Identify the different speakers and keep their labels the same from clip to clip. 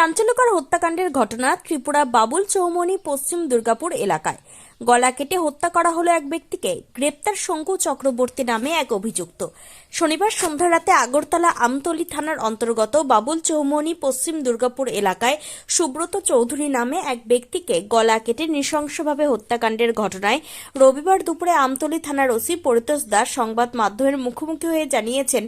Speaker 1: চাঞ্চল্যকর হত্যাকাণ্ডের ঘটনা ত্রিপুরা বাবুল চৌমনি পশ্চিম দুর্গাপুর এলাকায়। গলা কেটে হত্যা করা হলো এক ব্যক্তিকে। গ্রেপ্তার শঙ্কু চক্রবর্তী নামে এক অভিযুক্ত। শনিবার সন্ধ্যা রাতে আগরতলা আমতলী থানার অন্তর্গত বাবুল চৌমনি পশ্চিম দুর্গাপুর এলাকায় সুব্রত চৌধুরী নামে এক ব্যক্তিকে গলা কেটে নৃশংসভাবে হত্যাকাণ্ডের ঘটনায় রবিবার দুপুরে আমতলী থানার ওসি পরিতোষ দাস সংবাদ মাধ্যমের মুখোমুখি হয়ে জানিয়েছেন,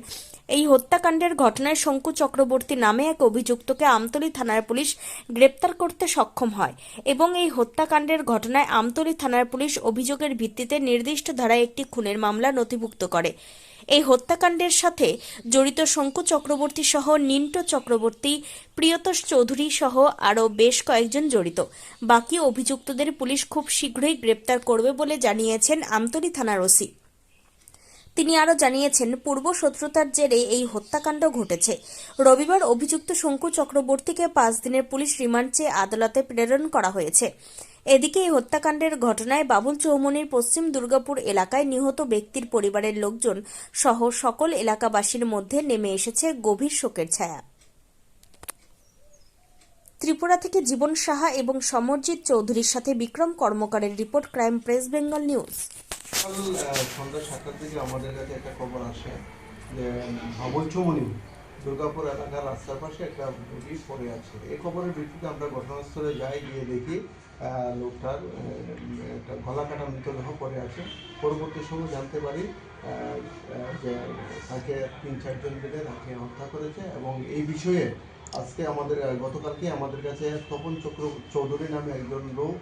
Speaker 1: এই হত্যাকাণ্ডের ঘটনায় শঙ্কু চক্রবর্তী নামে এক অভিযুক্তকে আমতলী থানার পুলিশ গ্রেপ্তার করতে সক্ষম হয় এবং এই হত্যাকাণ্ডের ঘটনায় আমতলী থানার পুলিশ অভিযোগের ভিত্তিতে নির্দিষ্ট ধারায় একটি খুনের মামলা নথিভুক্ত করে। এই হত্যাকাণ্ডের সাথে জড়িত শঙ্কু চক্রবর্তী সহ নিন্টো চক্রবর্তী, প্রিয়তোষ চৌধুরী সহ আরও বেশ কয়েকজন জড়িত। বাকি অভিযুক্তদের পুলিশ খুব শীঘ্রই গ্রেপ্তার করবে বলে জানিয়েছেন আমতলী থানার ওসি। তিনি আরও জানিয়েছেন, পূর্ব শত্রুতার জেরে এই হত্যাকাণ্ড ঘটেছে। রবিবার অভিযুক্ত শঙ্কু চক্রবর্তীকে 5 দিনের পুলিশ রিমান্ড চেয়ে আদালতে প্রেরণ করা হয়েছে। এদিকে এই হত্যাকাণ্ডের ঘটনায় বাবুল চৌমনির পশ্চিম দুর্গাপুর এলাকায় নিহত ব্যক্তির পরিবারের লোকজন সহ সকল এলাকাবাসীর মধ্যে নেমে এসেছে গভীর শোকের ছায়া। ত্রিপুরা থেকে জীবন সাহা এবং সমরজিৎ চৌধুরীর সাথে বিক্রম কর্মকারের report, crime press Bengal news.
Speaker 2: সন্ধ্যা 7টার দিকে আমাদের কাছে একটা খবর আসে যে বাবুল চৌমনি দুর্গাপুর এলাকার রাস্তার পাশে একটা রোগী পড়ে আছে। এই খবরের ভিত্তিতে আমরা ঘটনাস্থলে যাই, গিয়ে দেখি লোকটার একটা গলা কাটা মৃতদেহ পড়ে আছে। পরবর্তী সময় জানতে পারি যে তাকে 3-4 জন মিলে তাকে হত্যা করেছে এবং এই বিষয়ে আজকে গতকালকে আমাদের কাছে তপন চৌধুরী নামে একজন লোক,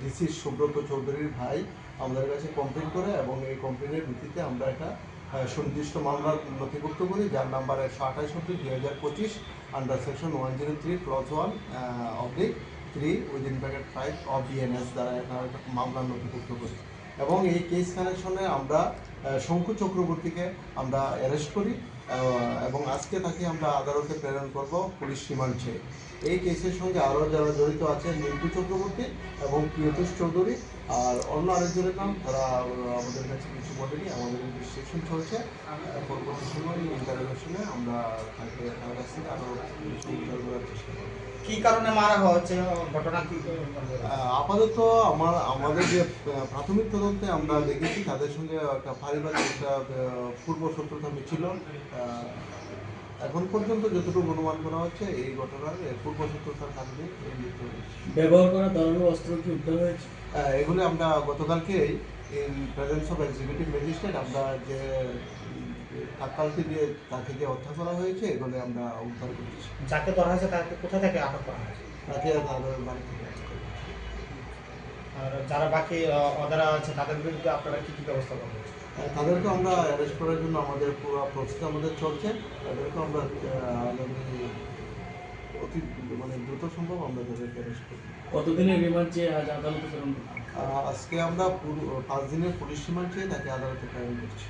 Speaker 2: ডিসি সুব্রত চৌধুরীর ভাই, আমাদের কাছে কমপ্লেন করে এবং এই কমপ্লেনের ভিত্তিতে আমরা একটা সুনির্দিষ্ট মামলার নথিভুক্ত করি, যার number 128/2025 under section 103 clause 1/3 within bracket 5 of BNS দ্বারা একটা মামলার নথিভুক্ত করি এবং এই কেস কানেকশনে আমরা শঙ্কু চক্রবর্তীকে আমরা অ্যারেস্ট করি এবং আজকে তাকে আমরা আদালতে প্রেরণ করব পুলিশ রিমান্ড চেয়ে। এই কেসের সঙ্গে আরও যারা জড়িত আছেন নিন্টু চক্রবর্তী এবং প্রিয়তোষ চৌধুরী আর অন্য আরেকজনের নাম, তারা আমাদের কাছে কিছু বলেনি। আমাদের ইনভেস্টিগেশন চলছে। পরবর্তী সময় ইন্টারোগেশনে আমরা তাকে তার কাছ থেকে আরও উদ্ধার করার চেষ্টা করব।
Speaker 3: কি কারণে মারা হচ্ছে, ঘটনা কি?
Speaker 2: আপাতত আমাদের যে প্রাথমিক তদন্তে আমরা দেখেছি তাদের সঙ্গে একটা পারিবারিক একটা পূর্ব শত্রুতা ছিল। এখন পর্যন্ত যতটুকু অনুমান করা হচ্ছে এই ঘটনার পূর্ব শত্রুতার কারণে মৃত্যু হয়েছে।
Speaker 3: ব্যবহার করা ধারালো অস্ত্র কি উদ্ধার হয়েছে?
Speaker 2: এগুলো আমরা গতকালকেই in presence of executive magistrate আমরা যে তাৎকালকে দিয়ে তাকে যে হত্যা করা হয়েছে এগুলো আমরা উদ্ধার করেছি।
Speaker 3: যাকে ধরা হয়েছে তাকে কোথা থেকে আটক করা হয়েছে?
Speaker 2: তাকে তাদের বাড়ি থেকে আটক করা হয়েছে।
Speaker 3: আর যারা বাকি অদারা আছে তাদের বিরুদ্ধে আপনারা কি কি ব্যবস্থা করবেন?
Speaker 2: তাদেরকে আমরা অ্যারেস্ট করার জন্য আমাদের পুরো প্রসেস আমাদের চলছে। তাদেরকে আমরা অতি দ্রুত সম্ভব আমরা তাদেরকে অ্যারেস্ট করব।
Speaker 3: কতদিনের রিমান্ড চেয়ে আজ আদালতে প্রেরণ?
Speaker 2: আজকে আমরা 5 দিনের পুলিশ রিমান্ড চেয়ে তাকে আদালতে প্রেরণ করছি।